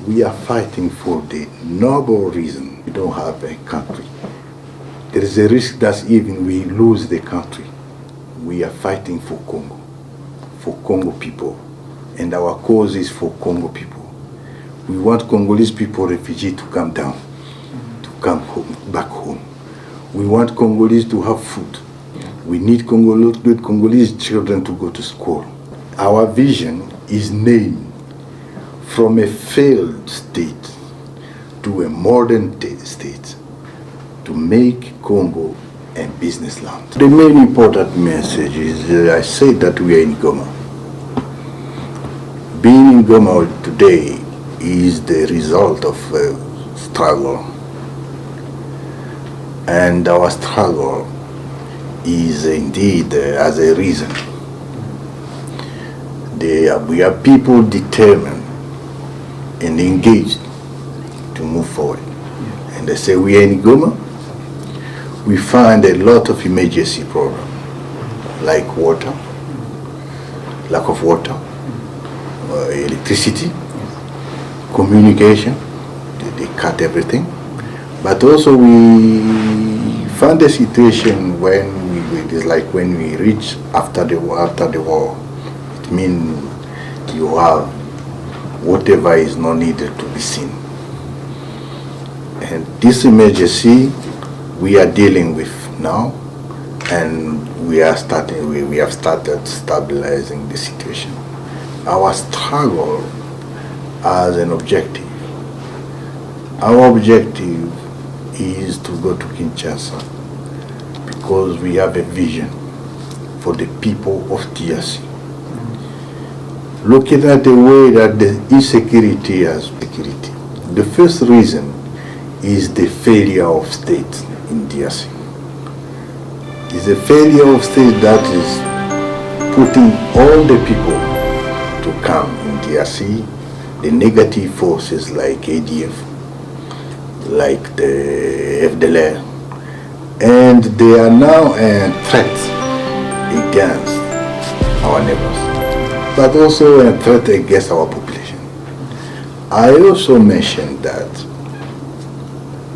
we are fighting for the noble reason we don't have a country. There is a risk that even we lose the country. We are fighting for Congo people, and our cause is for Congo people. We want Congolese people, refugees, to come down, to come home, back home. We want Congolese to have food. We need Congolese children to go to school. Our vision is named from a failed state to a modern state to make Congo a business land. The main important message is I say that we are in Goma. Being in Goma today is the result of a struggle. And our struggle is indeed as a reason. We are people determined and engaged to move forward. And they say we are in Goma. We find a lot of emergency problems, like water, lack of water, electricity, communication. They cut everything. But also we find a situation when it is like when we reach after the war. It means you have whatever is not needed to be seen. And this emergency we are dealing with now, and we have started stabilizing the situation. Our struggle as an objective. Our objective is to go to Kinshasa because we have a vision for the people of DRC. Looking at the way that the insecurity has security. The first reason is the failure of state in DRC. It's a failure of state that is putting all the people to come in DRC, the negative forces like ADF, like the FDLR, and they are now a threat against our neighbors, but also a threat against our population. I also mentioned that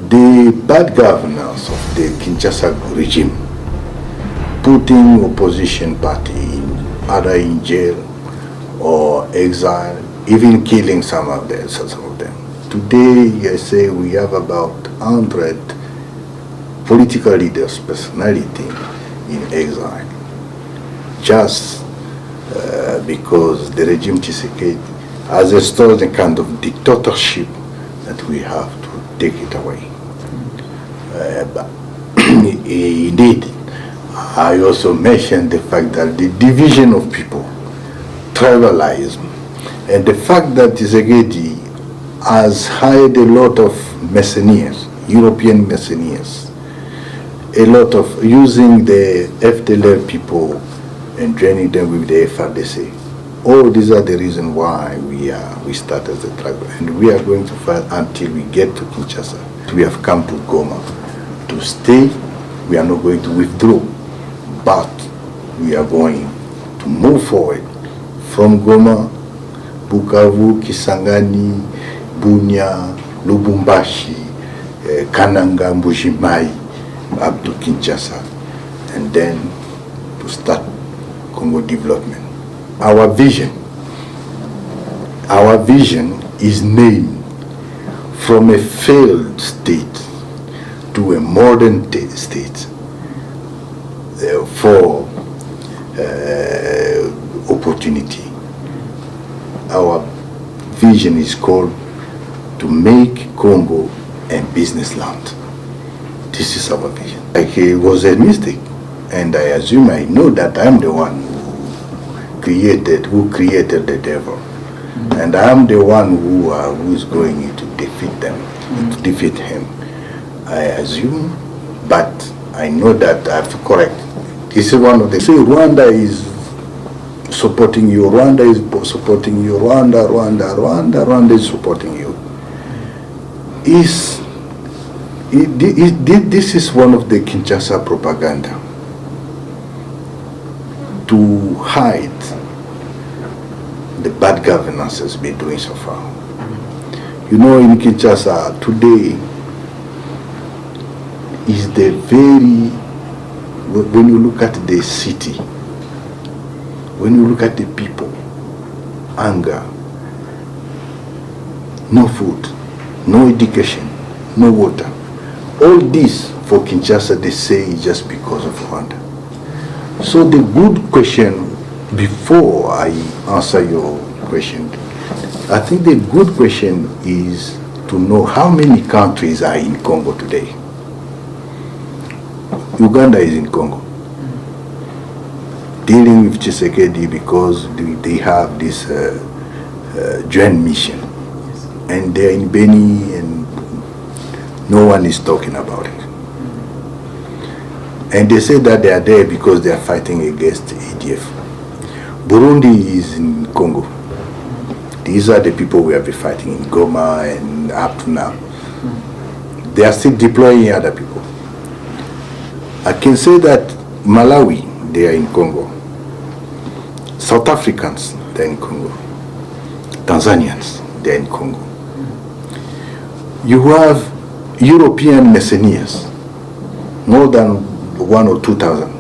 the bad governance of the Kinshasa regime, putting opposition party either in jail or exile, even killing some of them. Today, I say we have about 100 political leaders, personality in exile, just because the regime Tshisekedi has installed a kind of dictatorship that we have to take it away. But indeed, I also mentioned the fact that the division of people, tribalism, and the fact that Tshisekedi has hired a lot of mercenaries, European mercenaries, a lot of using the FDLR people and training them with the FRDC. All these are the reasons why we started the struggle, and we are going to fight until we get to Kinshasa. We have come to Goma to stay. We are not going to withdraw, but we are going to move forward from Goma, Bukavu, Kisangani, Bunia, Lubumbashi, Kananga, Mbujimayi, up to Kinshasa, and then to start Congo development. Our vision is named from a failed state to a modern state for opportunity. Our vision is called to make Congo a business land. This is our vision. Like it was a mistake, and I assume I know that I'm the one who created the devil, and I'm the one who is going to defeat them, to defeat him. I assume, but I know that I have to correct. This is one of the. Say Rwanda is supporting you. Rwanda is supporting you. Rwanda is supporting you. This is one of the Kinshasa propaganda to hide the bad governance has been doing so far. You know, in Kinshasa today is the very, when you look at the city, when you look at the people, anger, no food, no education, no water. All this for Kinshasa they say is just because of Rwanda. So the good question, before I answer your question, I think the good question is to know how many countries are in Congo today. Uganda is in Congo, dealing with Tshisekedi because they have this joint mission, and they're in Beni and no one is talking about it. And they say that they are there because they are fighting against ADF. Burundi is in Congo. These are the people we have been fighting in Goma and up to now. They are still deploying other people. I can say that Malawi, they are in Congo. South Africans, they are in Congo. Tanzanians, they are in Congo. You have European mercenaries, more than 1,000 or 2,000.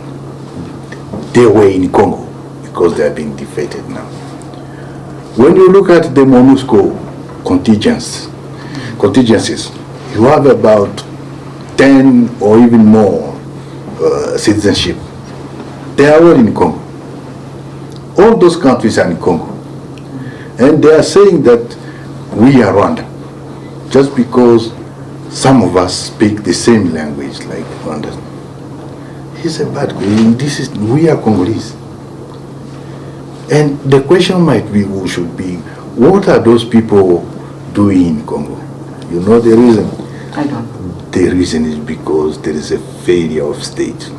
They were in Congo because they are being defeated now. When you look at the MONUSCO contingencies, you have about 10 or even more citizenship. They are all in Congo. All those countries are in Congo. And they are saying that we are Rwanda, just because some of us speak the same language like Rwanda. It's a bad question. We are Congolese. And the question might be, should be, what are those people doing in Congo? You know the reason? I don't. The reason is because there is a failure of state.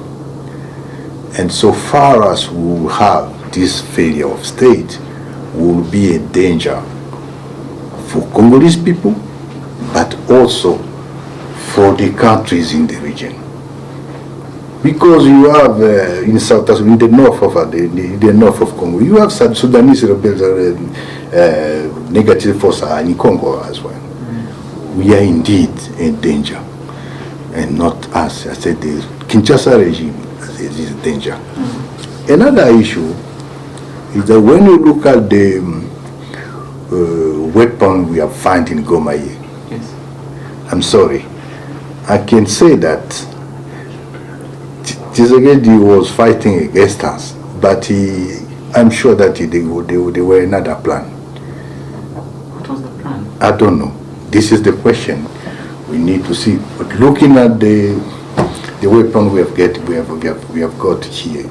And so far as we will have this failure of state, will be a danger for Congolese people, but also for the countries in the region. Because you have in South Africa, in the north of the north of Congo, you have Sudanese rebels, negative forces in Congo as well. We are indeed in danger, and not us. I said the Kinshasa regime is a danger. Another issue is that when you look at the weapon we have found in Goma here, yes. I'm sorry, I can say that Tshisekedi was fighting against us, but I'm sure that they were another plan. What was the plan? I don't know. This is the question we need to see. But looking at the weapon we have got here,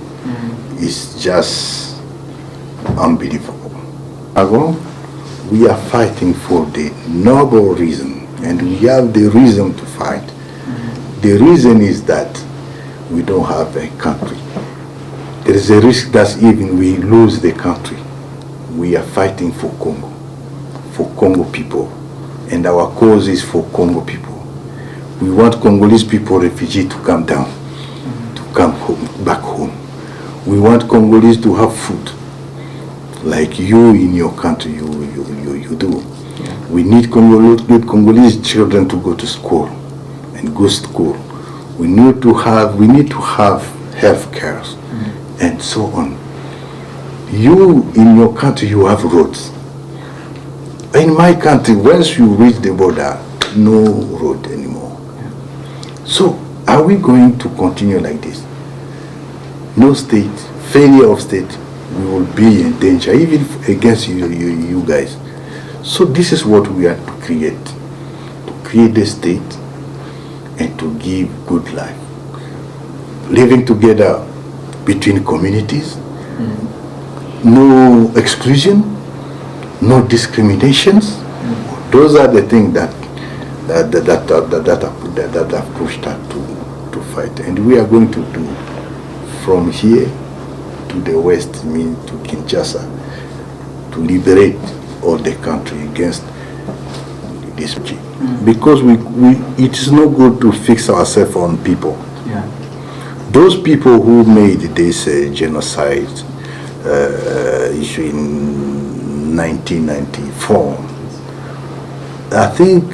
is just unbelievable. We are fighting for the noble reason, and we have the reason to fight. The reason is that we don't have a country. There is a risk that even we lose the country. We are fighting for Congo people, and our cause is for Congo people. We want Congolese people, refugees, to come down, to come home, back home. We want Congolese to have food, like you in your country you do. Yeah. We need Congolese children to go to school and go to school. We need to have health care, and so on. You in your country, you have roads. In my country, once you reach the border, no road anymore. Yeah. So are we going to continue like this? No state, failure of state, we will be in danger, even against you guys. So this is what we are to create the state and to give good life. Living together between communities, no exclusion, no discriminations. Those are the things that have pushed us to fight, and we are going to do from here to the west, mean to Kinshasa, to liberate all the country against this regime. Because it is not good to fix ourselves on people. Yeah. Those people who made this genocide issue in 1994, I think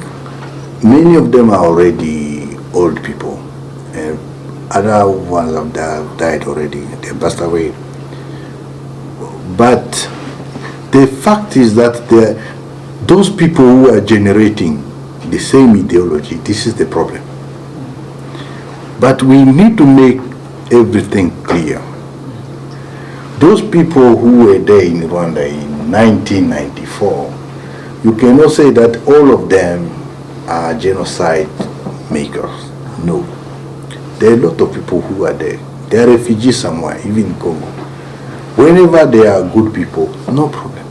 many of them are already old people. Other ones have died already. They passed away. But the fact is that those people who are generating the same ideology, this is the problem. But we need to make everything clear. Those people who were there in Rwanda in 1994, you cannot say that all of them are genocide makers. No. There are a lot of people who are there. They are refugees somewhere, even in Congo. Whenever they are good people, no problem.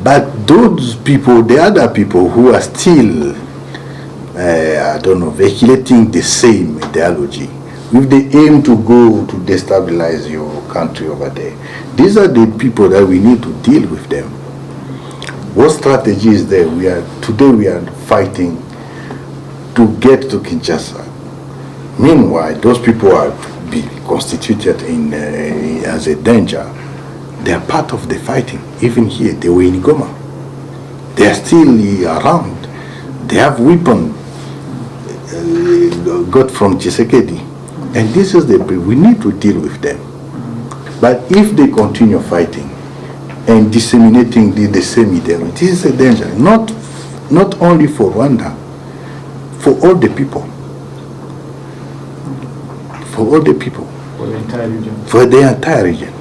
But those people, the other people who are still, vehiculating the same ideology, with the aim to go to destabilize your country over there, these are the people that we need to deal with them. What strategy is there? Today we are fighting to get to Kinshasa. Meanwhile, those people are being constituted as a danger. They are part of the fighting. Even here, they were in Goma. They are still around. They have weapons got from Tshisekedi. And this is we need to deal with them. But if they continue fighting and disseminating the same ideology, this is a danger. Not only for Rwanda, for all the people. For all the people. For the entire region. For the entire region.